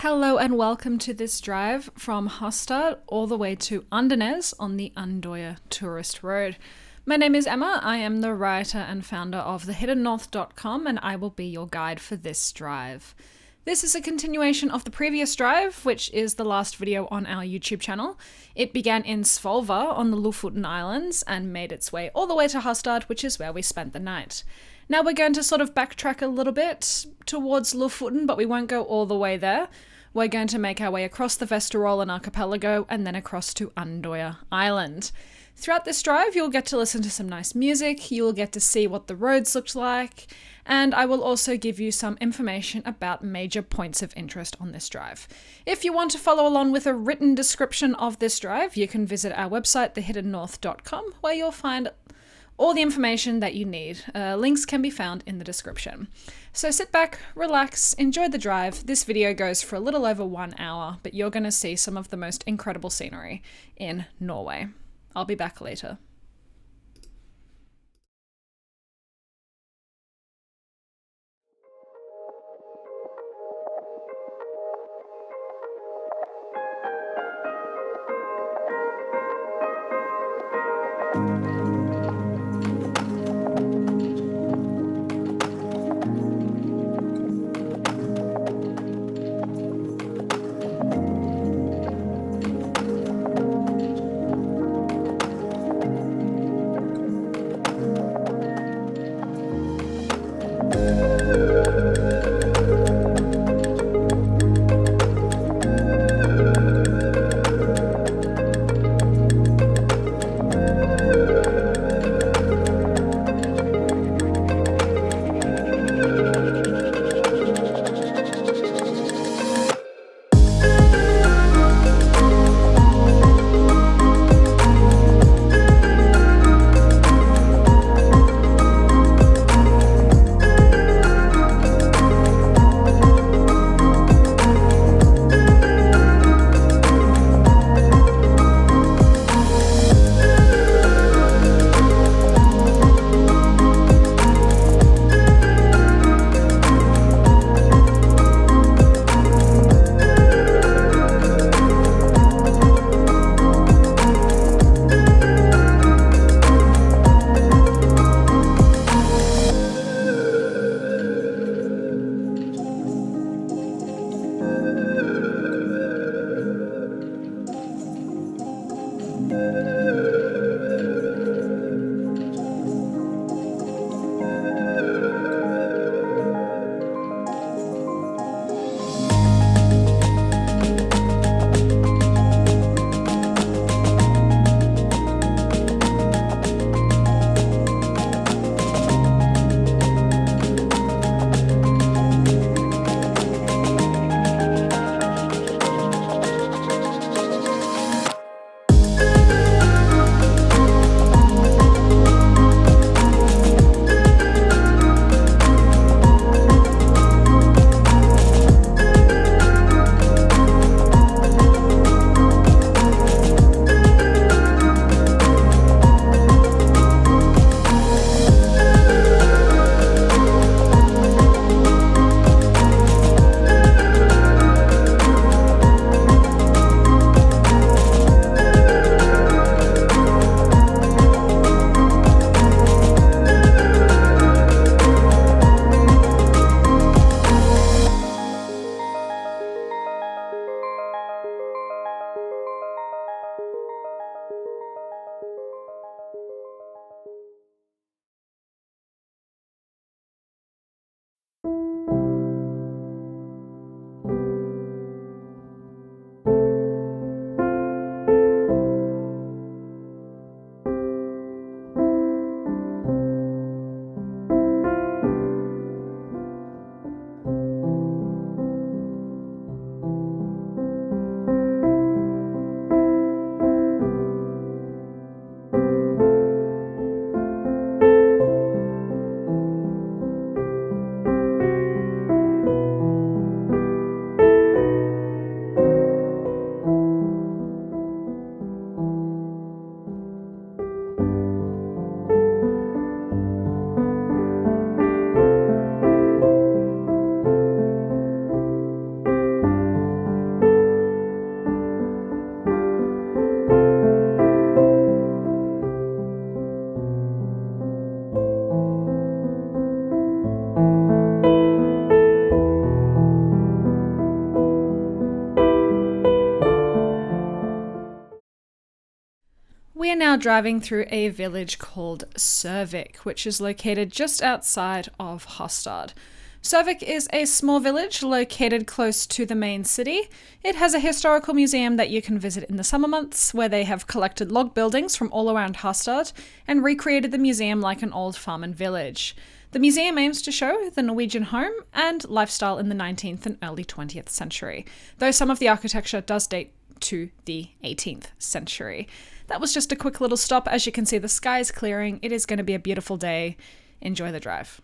Hello and welcome to this drive from Harstad all the way to Andenes on the Andøya Tourist Road. My name is Emma, I am the writer and founder of thehiddennorth.com and I will be your guide for this drive. This is a continuation of the previous drive, which is the last video on our YouTube channel. It began in Svolvær on the Lofoten Islands and made its way all the way to Harstad, which is where we spent the night. Now we're going to sort of backtrack a little bit towards Lofoten, but we won't go all the way there. We're going to make our way across the Vesterålen archipelago and then across to Andøya Island. Throughout this drive, you'll get to listen to some nice music, you'll get to see what the roads looked like, and I will also give you some information about major points of interest on this drive. If you want to follow along with a written description of this drive, you can visit our website, thehiddennorth.com, where you'll find all the information that you need. Links can be found in the description. So sit back, relax, enjoy the drive. This video goes for a little over 1 hour, but you're going to see some of the most incredible scenery in Norway. I'll be back later. We are now driving through a village called Cervic, which is located just outside of Harstad. Cervic is a small village located close to the main city. It has a historical museum that you can visit in the summer months, where they have collected log buildings from all around Harstad and recreated the museum like an old farm and village. The museum aims to show the Norwegian home and lifestyle in the 19th and early 20th century, though some of the architecture does date to the 18th century. That was just a quick little stop. As you can see, the sky is clearing. It is going to be a beautiful day. Enjoy the drive.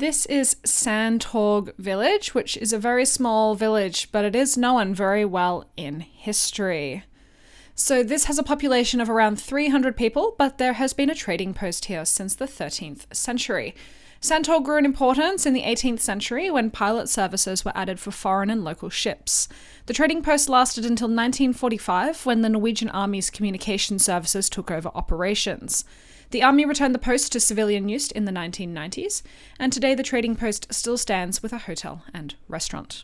This is Sandholg Village, which is a very small village, but it is known very well in history. So this has a population of around 300 people, but there has been a trading post here since the 13th century. Sandholg grew in importance in the 18th century when pilot services were added for foreign and local ships. The trading post lasted until 1945 when the Norwegian Army's communication services took over operations. The army returned the post to civilian use in the 1990s, and today the trading post still stands with a hotel and restaurant.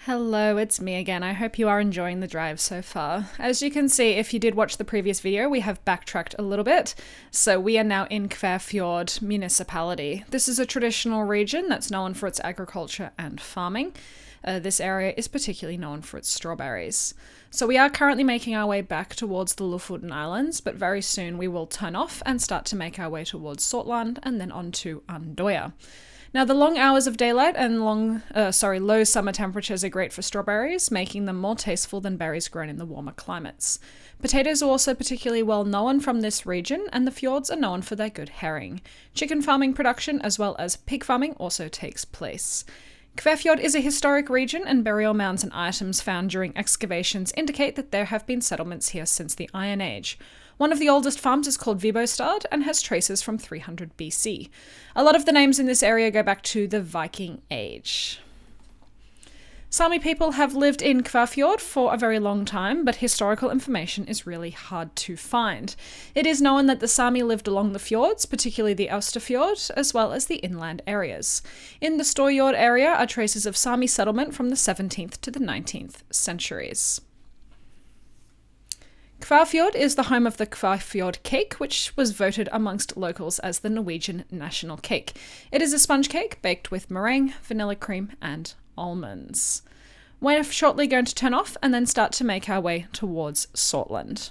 Hello, it's me again. I hope you are enjoying the drive so far. As you can see, if you did watch the previous video, we have backtracked a little bit. So we are now in Fairfield Municipality. This is a traditional region that's known for its agriculture and farming. This area is particularly known for its strawberries. So we are currently making our way back towards the Lofoten Islands, but very soon we will turn off and start to make our way towards Sortland and then on to Andøya. Now, the long hours of daylight and low summer temperatures are great for strawberries, making them more tasteful than berries grown in the warmer climates. Potatoes are also particularly well known from this region, and the fjords are known for their good herring. Chicken farming production as well as pig farming also takes place. Kvæfjord is a historic region, and burial mounds and items found during excavations indicate that there have been settlements here since the Iron Age. One of the oldest farms is called Vibostad and has traces from 300 BC. A lot of the names in this area go back to the Viking Age. Sami people have lived in Kvæfjord for a very long time, but historical information is really hard to find. It is known that the Sami lived along the fjords, particularly the Østerfjord, as well as the inland areas. In the Storjord area are traces of Sami settlement from the 17th to the 19th centuries. Kvæfjord is the home of the Kvæfjord cake, which was voted amongst locals as the Norwegian national cake. It is a sponge cake baked with meringue, vanilla cream, and almonds. We're shortly going to turn off and then start to make our way towards Sortland.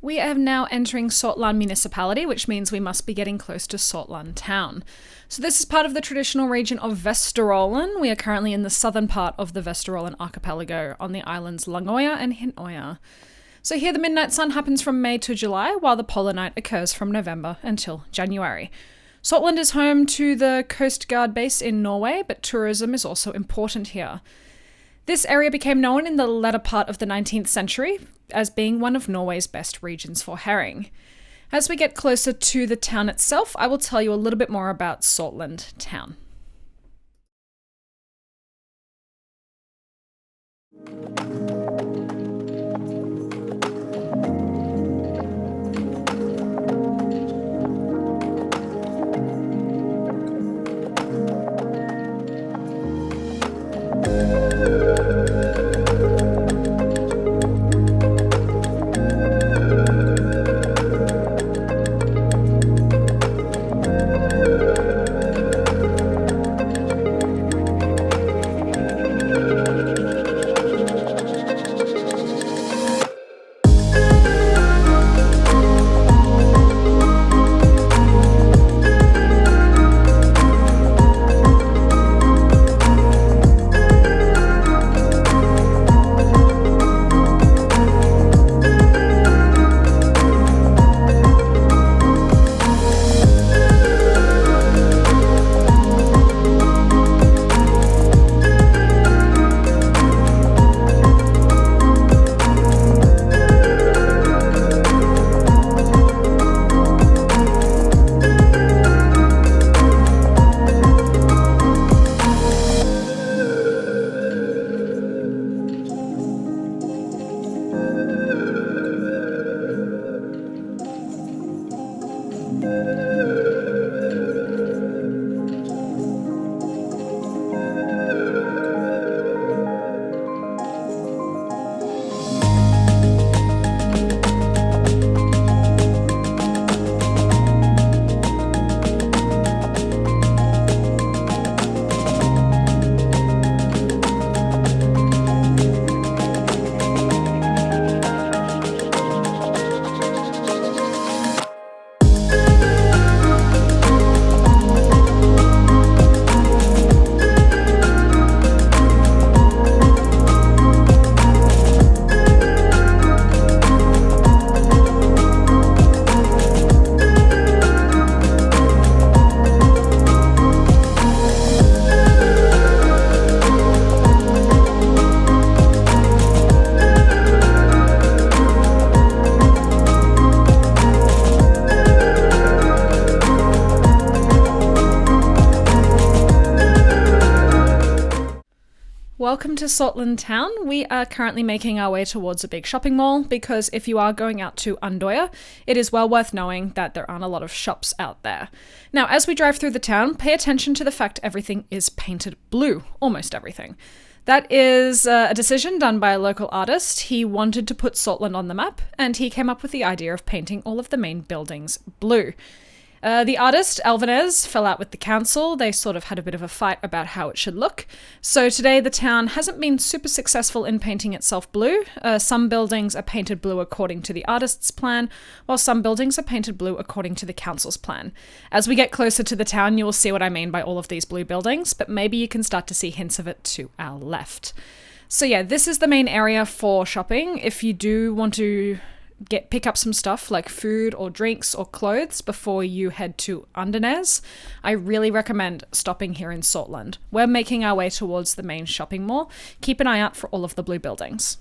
We are now entering Sortland Municipality, which means we must be getting close to Sortland town. So this is part of the traditional region of Vesterålen. We are currently in the southern part of the Vesterålen archipelago on the islands Langøya and Hinnøya. So here the midnight sun happens from May to July, while the polar night occurs from November until January. Sortland is home to the Coast Guard base in Norway, but tourism is also important here. This area became known in the latter part of the 19th century as being one of Norway's best regions for herring. As we get closer to the town itself, I will tell you a little bit more about Sortland town. Welcome to Sortland town. We are currently making our way towards a big shopping mall because if you are going out to Andøya, it is well worth knowing that there aren't a lot of shops out there. Now, as we drive through the town, pay attention to the fact everything is painted blue, almost everything. That is a decision done by a local artist. He wanted to put Sortland on the map, and he came up with the idea of painting all of the main buildings blue. The artist, Andanez, fell out with the council. They sort of had a bit of a fight about how it should look. So today the town hasn't been super successful in painting itself blue. Some buildings are painted blue according to the artist's plan, while some buildings are painted blue according to the council's plan. As we get closer to the town, you will see what I mean by all of these blue buildings, but maybe you can start to see hints of it to our left. So yeah, this is the main area for shopping. If you do want to pick up some stuff like food or drinks or clothes before you head to Andenes, I really recommend stopping here in Sortland. We're making our way towards the main shopping mall. Keep an eye out for all of the blue buildings.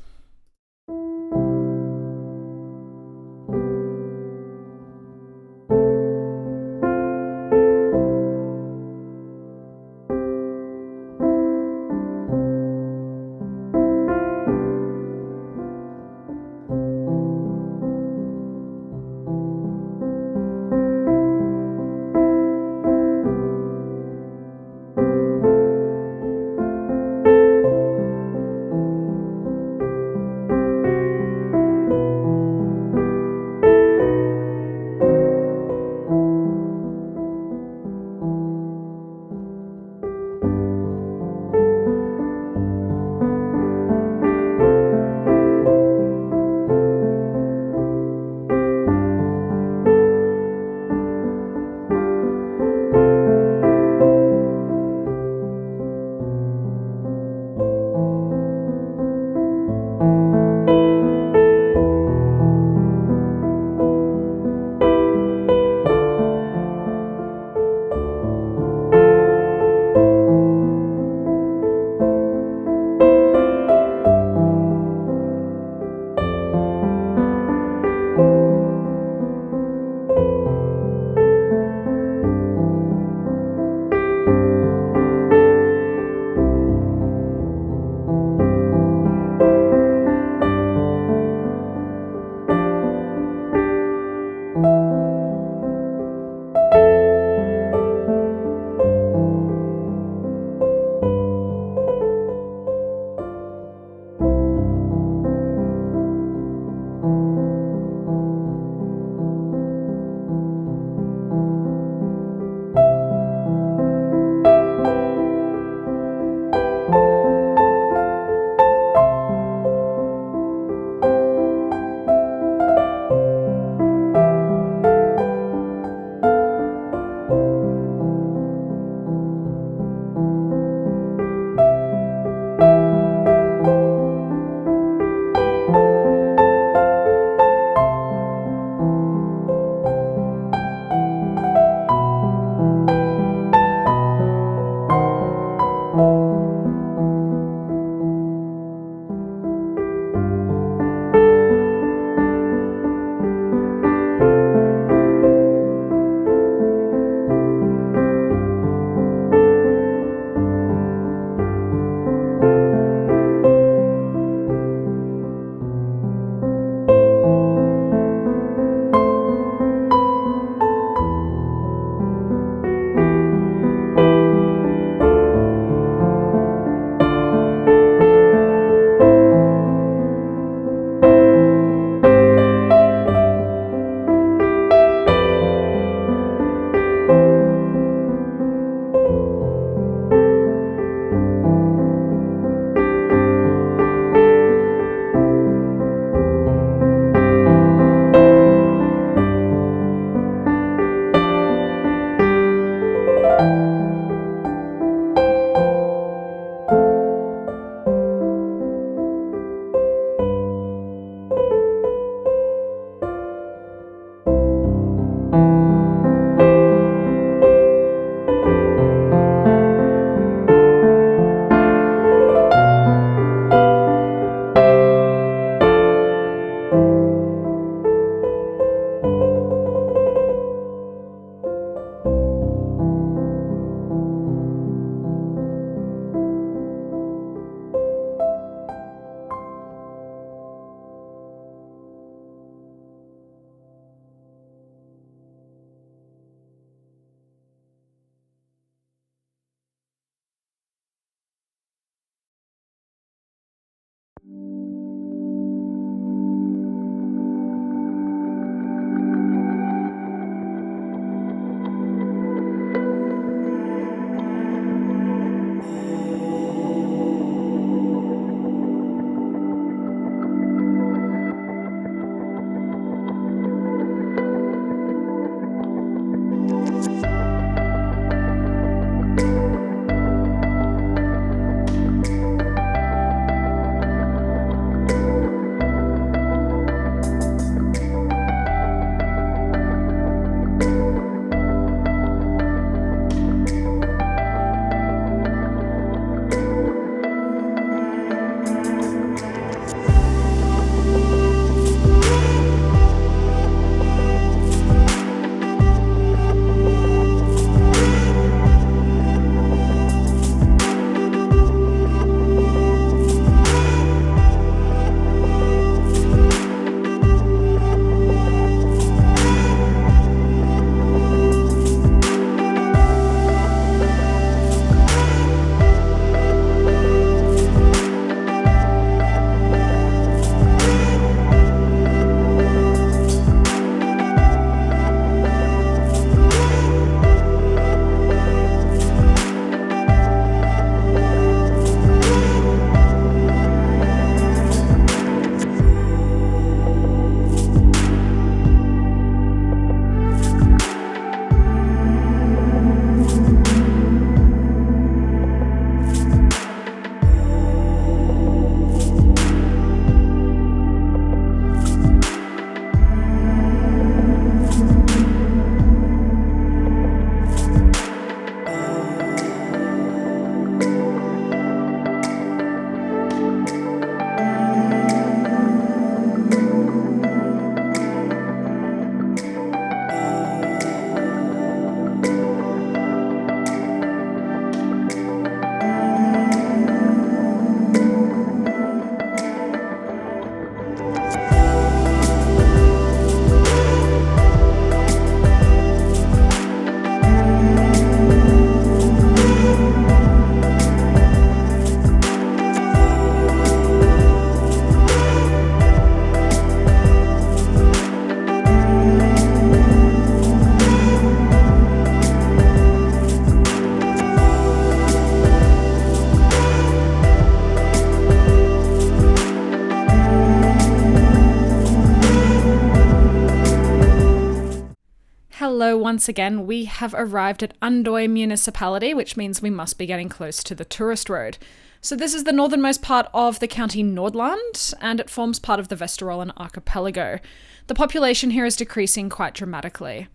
once again, we have arrived at Andøya Municipality, which means we must be getting close to the tourist road. So this is the northernmost part of the county Nordland, and it forms part of the Vesterålen archipelago. The population here is decreasing quite dramatically.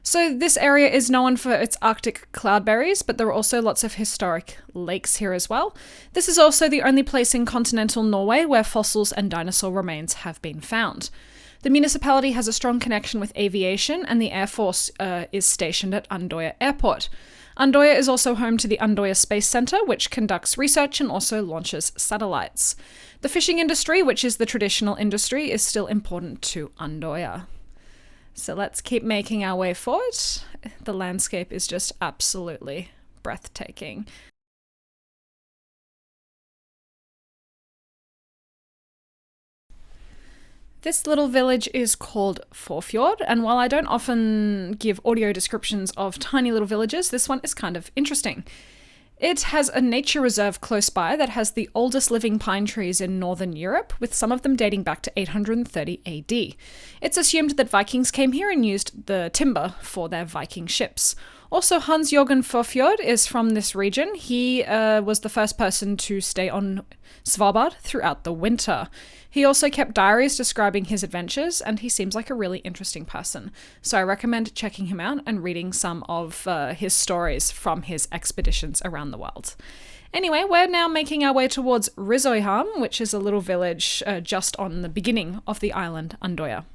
So this area is known for its Arctic cloudberries, but there are also lots of historic lakes here as well. This is also the only place in continental Norway where fossils and dinosaur remains have been found. The municipality has a strong connection with aviation, and the Air Force is stationed at Andøya Airport. Andøya is also home to the Andøya Space Center, which conducts research and also launches satellites. The fishing industry, which is the traditional industry, is still important to Andøya. So let's keep making our way forward. The landscape is just absolutely breathtaking. This little village is called Fairfield, and while I don't often give audio descriptions of tiny little villages, this one is kind of interesting. It has a nature reserve close by that has the oldest living pine trees in northern Europe, with some of them dating back to 830 AD. It's assumed that Vikings came here and used the timber for their Viking ships. Also, Hans Jørgen Fairfield is from this region. He was the first person to stay on Svalbard throughout the winter. He also kept diaries describing his adventures, and he seems like a really interesting person. So I recommend checking him out and reading some of his stories from his expeditions around the world. Anyway, we're now making our way towards Risøyhamn, which is a little village just on the beginning of the island Andøya.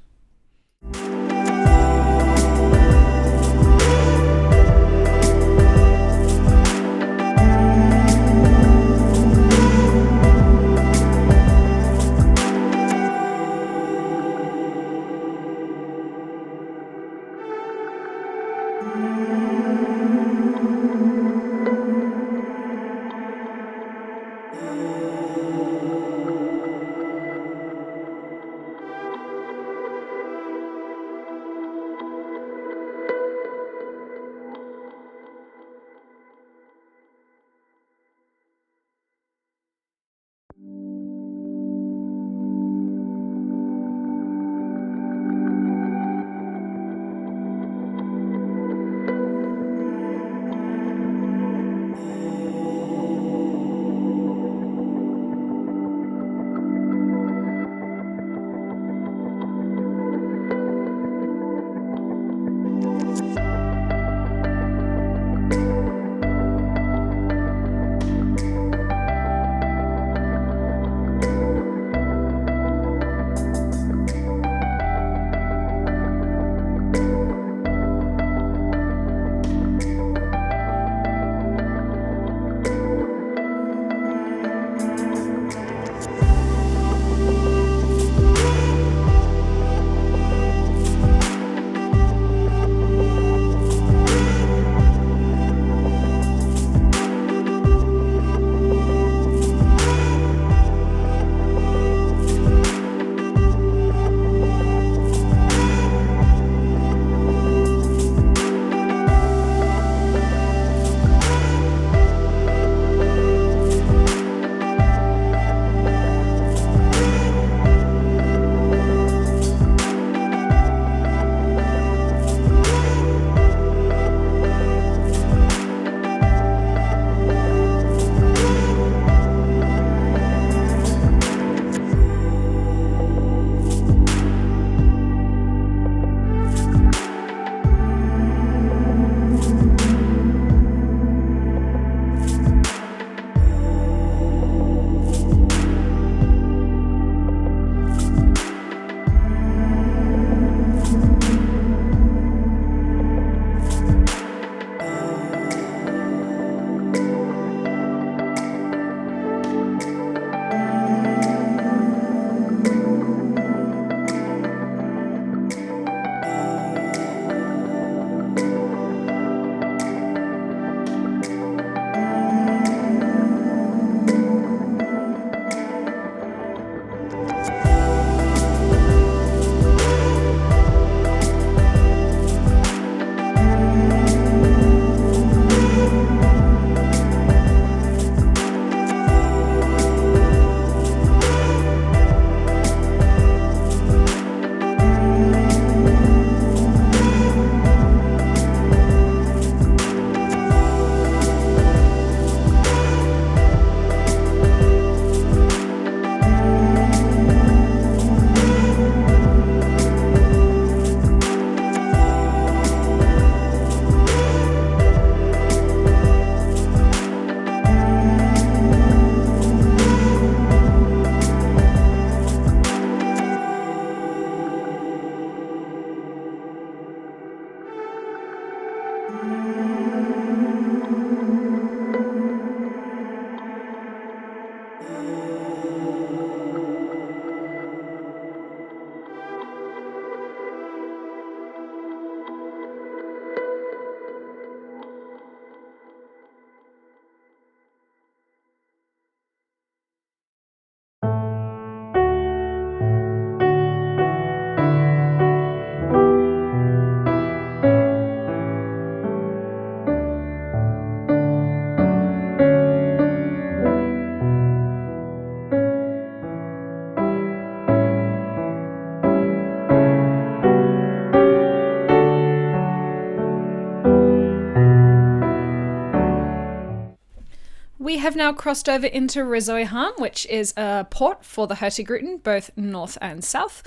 We have now crossed over into Risøyhamn, which is a port for the Hurtigruten, both north and south,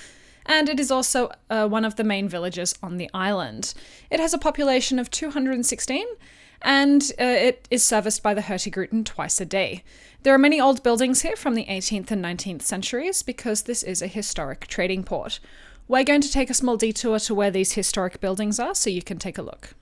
and it is also one of the main villages on the island. It has a population of 216, and it is serviced by the Hurtigruten twice a day. There are many old buildings here from the 18th and 19th centuries because this is a historic trading port. We're going to take a small detour to where these historic buildings are so you can take a look.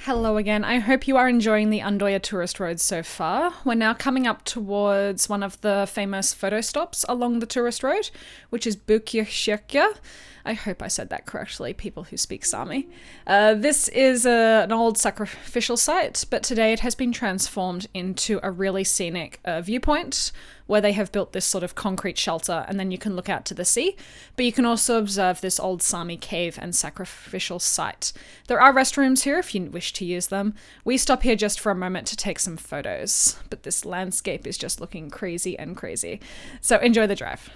Hello again. I hope you are enjoying the Andøya Tourist Road so far. We're now coming up towards one of the famous photo stops along the tourist road, which is Bukirkirke. I hope I said that correctly, people who speak Sami. This is an old sacrificial site, but today it has been transformed into a really scenic viewpoint where they have built this sort of concrete shelter and then you can look out to the sea. But you can also observe this old Sami cave and sacrificial site. There are restrooms here if you wish to use them. We stop here just for a moment to take some photos, but this landscape is just looking crazy and crazy. So enjoy the drive.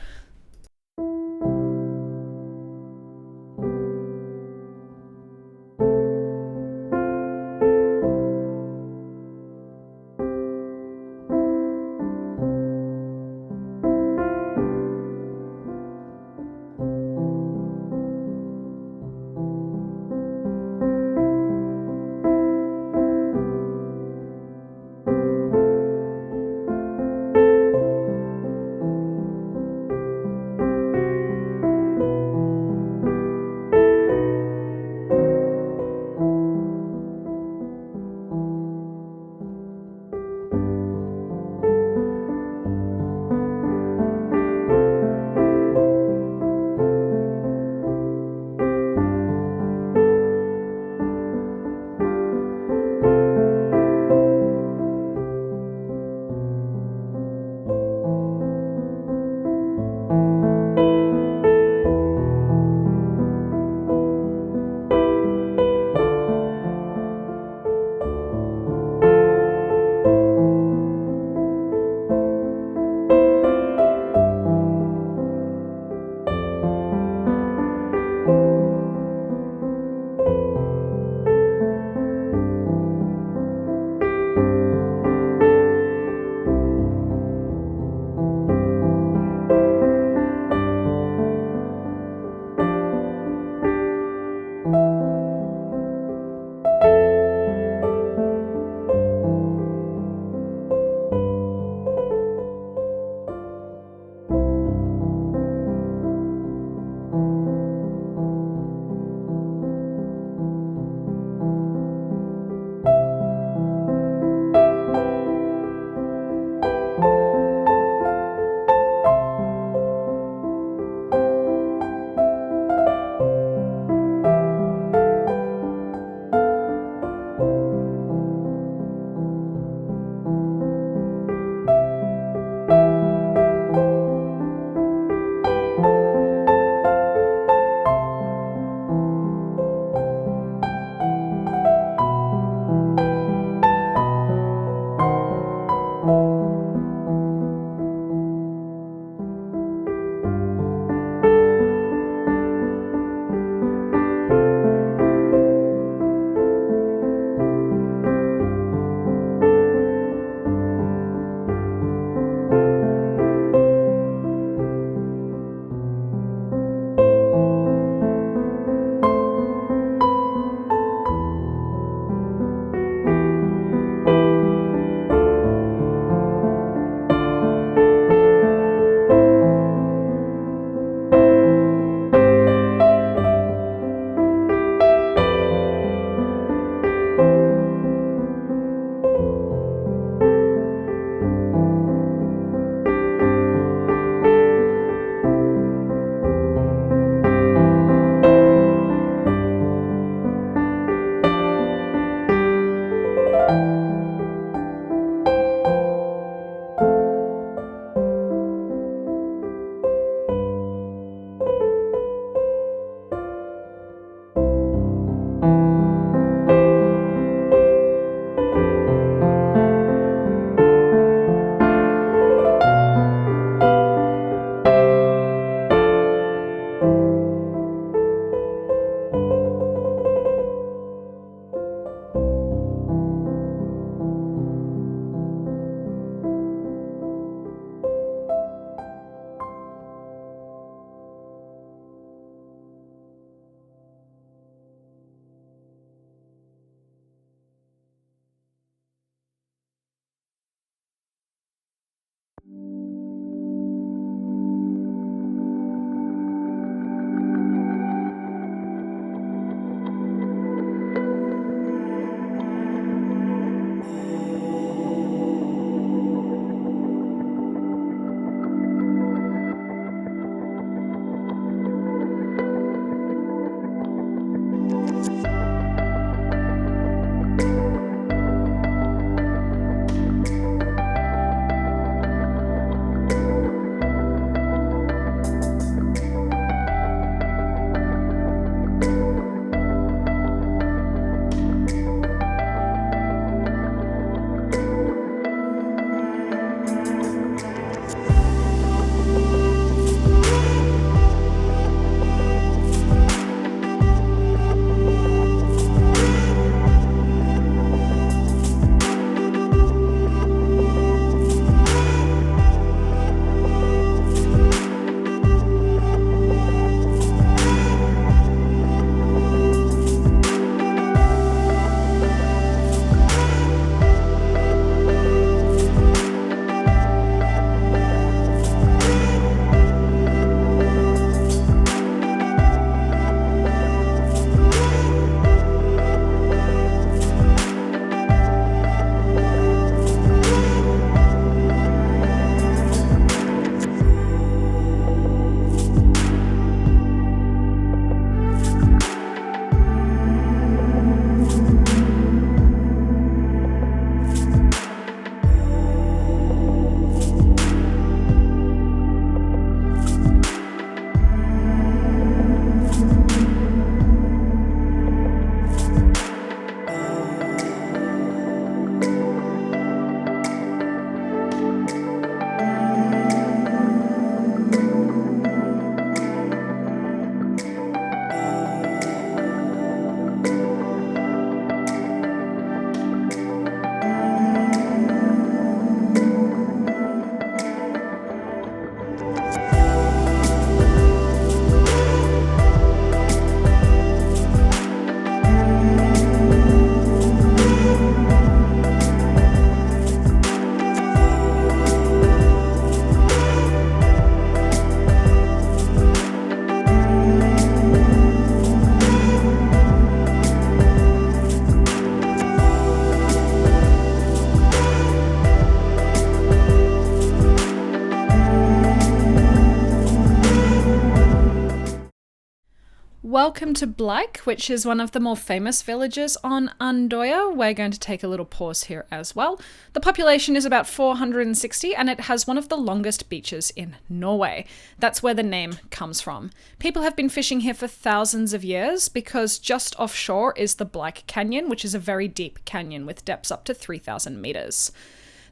Welcome to Blyke, which is one of the more famous villages on Andøya. We're going to take a little pause here as well. The population is about 460 and it has one of the longest beaches in Norway. That's where the name comes from. People have been fishing here for thousands of years because just offshore is the Blyke Canyon, which is a very deep canyon with depths up to 3,000 meters.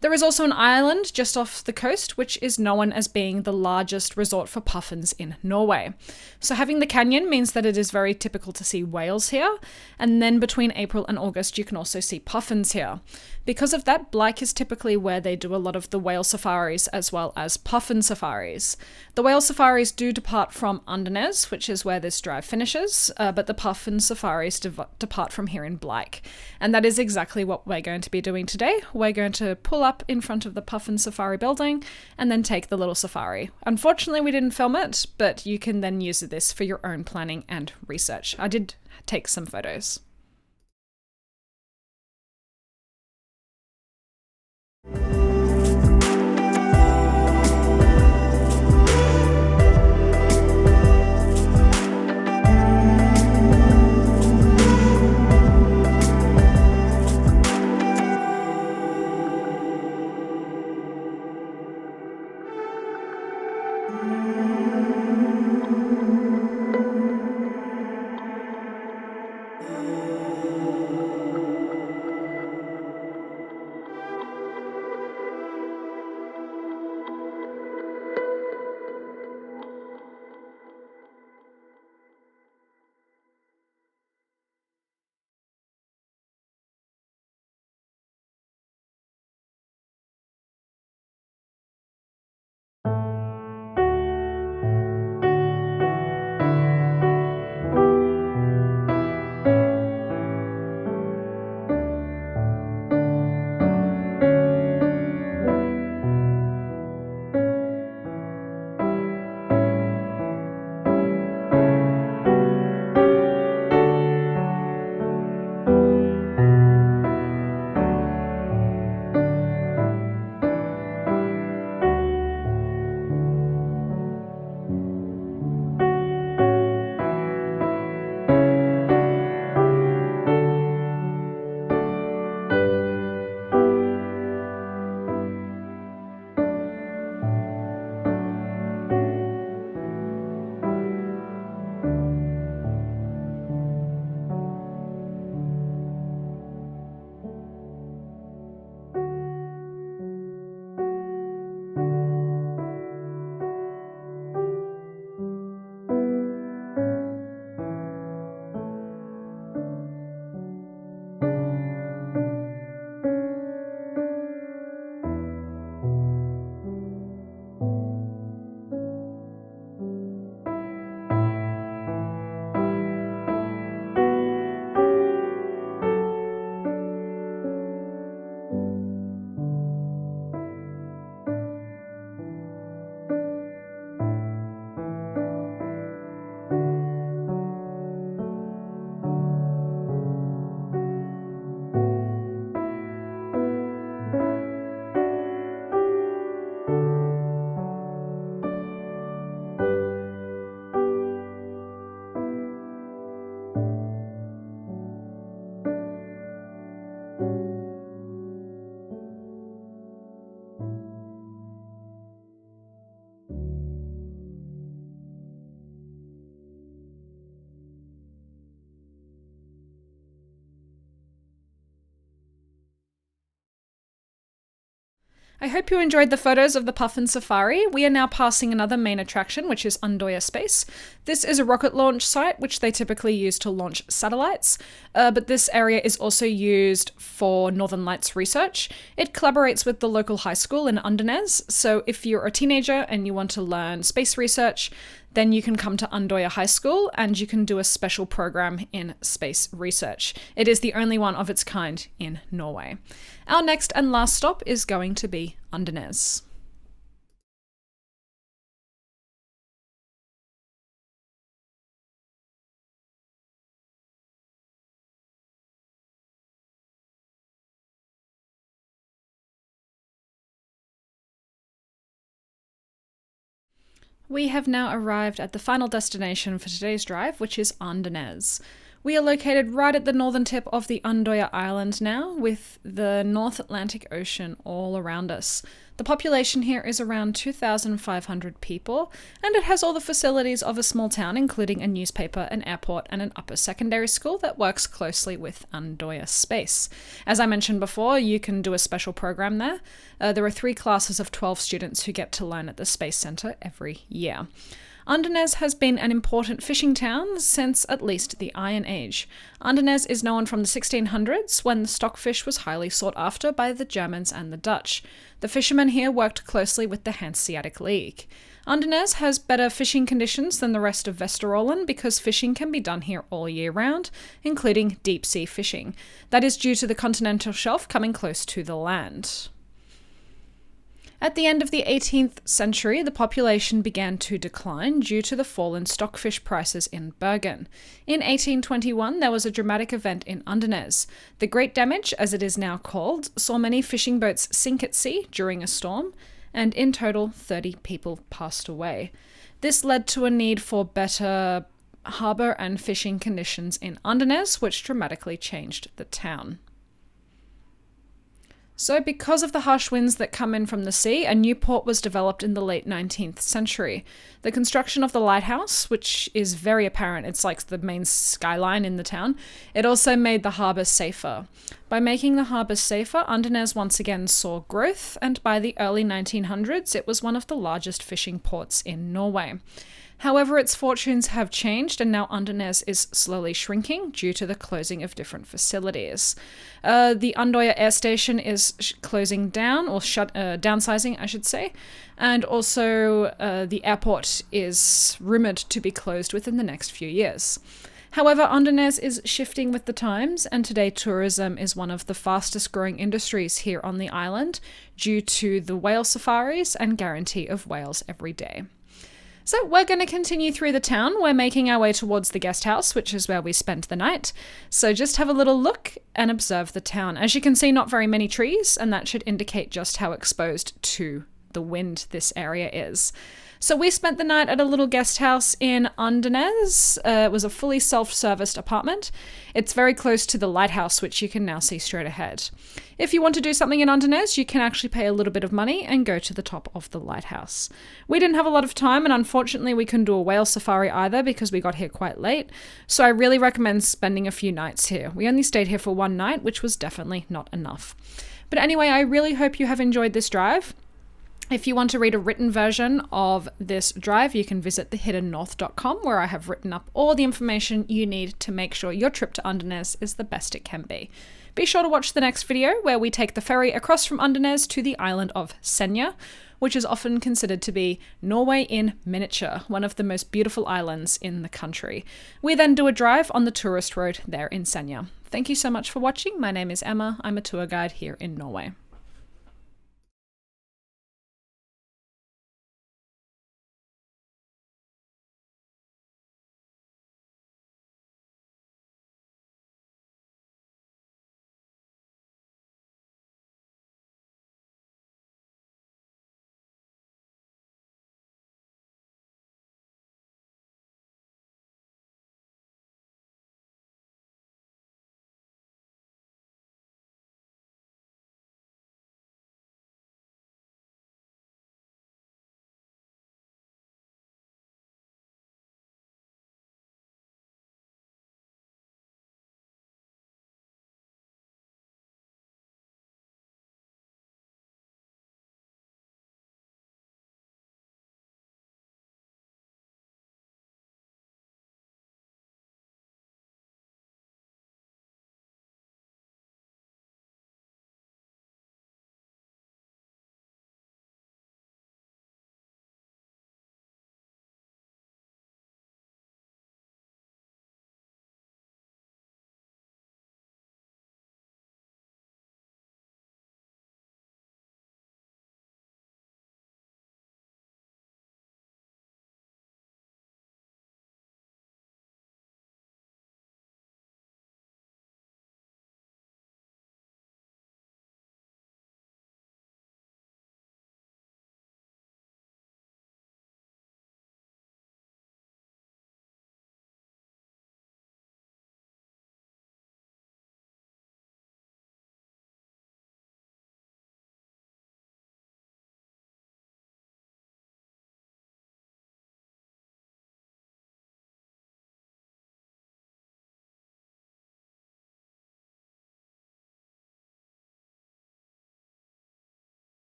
There is also an island just off the coast, which is known as being the largest resort for puffins in Norway. So having the canyon means that it is very typical to see whales here, and then between April and August you can also see puffins here. Because of that, Blyke is typically where they do a lot of the whale safaris as well as puffin safaris. The whale safaris do depart from Andenes, which is where this drive finishes, but the puffin safaris depart from here in Blyke. And that is exactly what we're going to be doing today. We're going to pull up in front of the puffin safari building and then take the little safari. Unfortunately, we didn't film it, but you can then use this for your own planning and research. I did take some photos. I hope you enjoyed the photos of the puffin safari. We are now passing another main attraction, which is Andøya Space. This is a rocket launch site, which they typically use to launch satellites, but this area is also used for Northern Lights research. It collaborates with the local high school in Andanez, so if you're a teenager and you want to learn space research, then you can come to Andøya High School and you can do a special program in space research. It is the only one of its kind in Norway. Our next and last stop is going to be Andenes. We have now arrived at the final destination for today's drive, which is Andanez. We are located right at the northern tip of the Andøya Island now, with the North Atlantic Ocean all around us. The population here is around 2,500 people, and it has all the facilities of a small town, including a newspaper, an airport, and an upper secondary school that works closely with Andøya Space. As I mentioned before, you can do a special program there. There are 3 classes of 12 students who get to learn at the Space Centre every year. Andenes has been an important fishing town since at least the Iron Age. Andenes is known from the 1600s, when the stockfish was highly sought after by the Germans and the Dutch. The fishermen here worked closely with the Hanseatic League. Andenes has better fishing conditions than the rest of Vesterålen because fishing can be done here all year round, including deep-sea fishing. That is due to the continental shelf coming close to the land. At the end of the 18th century, the population began to decline due to the fall in stockfish prices in Bergen. In 1821, there was a dramatic event in Andenes. The Great Damage, as it is now called, saw many fishing boats sink at sea during a storm, and in total, 30 people passed away. This led to a need for better harbour and fishing conditions in Andenes, which dramatically changed the town. So because of the harsh winds that come in from the sea, a new port was developed in the late 19th century. The construction of the Lighthouse, which is very apparent, it's like the main skyline in the town, it also made the harbour safer. By making the harbour safer, Andenes once again saw growth, and by the early 1900s it was one of the largest fishing ports in Norway. However, its fortunes have changed, and now Andenes is slowly shrinking due to the closing of different facilities. The Andøya Air Station is closing down, or downsizing, I should say, and also the airport is rumoured to be closed within the next few years. However, Andenes is shifting with the times, and today tourism is one of the fastest growing industries here on the island due to the whale safaris and guarantee of whales every day. So we're going to continue through the town. We're making our way towards the guest house, which is where we spent the night. So just have a little look and observe the town. As you can see, not very many trees, and that should indicate just how exposed to the wind this area is. So we spent the night at a little guest house in Andanez. It was a fully self-serviced apartment. It's very close to the Lighthouse, which you can now see straight ahead. If you want to do something in Andanez, you can actually pay a little bit of money and go to the top of the Lighthouse. We didn't have a lot of time, and unfortunately we couldn't do a whale safari either because we got here quite late. So I really recommend spending a few nights here. We only stayed here for one night, which was definitely not enough. But anyway, I really hope you have enjoyed this drive. If you want to read a written version of this drive, you can visit thehiddennorth.com, where I have written up all the information you need to make sure your trip to Andenes is the best it can be. Be sure to watch the next video, where we take the ferry across from Andenes to the island of Senja, which is often considered to be Norway in miniature, one of the most beautiful islands in the country. We then do a drive on the tourist road there in Senja. Thank you so much for watching. My name is Emma. I'm a tour guide here in Norway.